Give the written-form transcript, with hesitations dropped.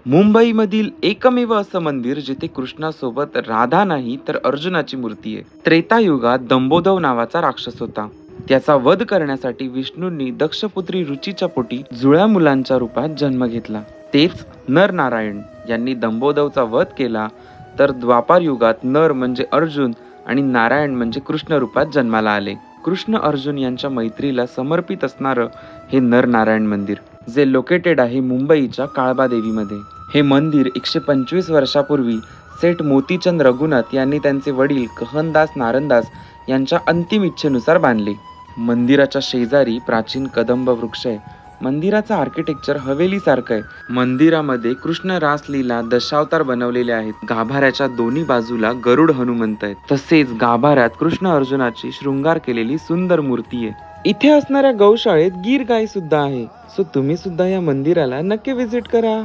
मुंबईमधील एकमेव असं मंदिर जिथे कृष्णासोबत राधा नाही तर अर्जुनाची मूर्ती आहे. त्रेतायुगात दंबोदव नावाचा राक्षस होता. त्याचा वध करण्यासाठी विष्णूंनी दक्षपुत्री रुचीच्या पोटी जुळ्या मुलांच्या रूपात जन्म घेतला. तेच नर नारायण यांनी दंबोदवचा वध केला. तर द्वापार युगात नर म्हणजे अर्जुन आणि नारायण म्हणजे कृष्ण रूपात जन्माला आले. कृष्ण अर्जुन यांच्या मैत्रीला समर्पित असणारं हे नर नारायण मंदिर, जे लोकेटेड आहे मुंबईच्या काळबादेवीमध्ये. हे मंदिर 125 वर्षापूर्वी सेठ मोतीचंद रघुनाथ यांनी त्यांचे वडील कहनदास नारनदास यांच्या अंतिम इच्छेनुसार बांधले. मंदिराच्या शेजारी प्राचीन कदंब वृक्ष आहे. मंदिराचं आर्किटेक्चर हवेलीसारखं आहे. मंदिरामध्ये कृष्ण रासलीला दशावतार बनवलेले आहेत. गाभाऱ्याच्या दोन्ही बाजूला गरुड हनुमंत आहेत. तसेच गाभाऱ्यात कृष्ण अर्जुनाची शृंगार केलेली सुंदर मूर्ती आहे. इथे असणाऱ्या गौशाळेत गीर गाय सुद्धा आहे. सो तुम्ही सुद्धा या मंदिराला नक्की व्हिजिट करा.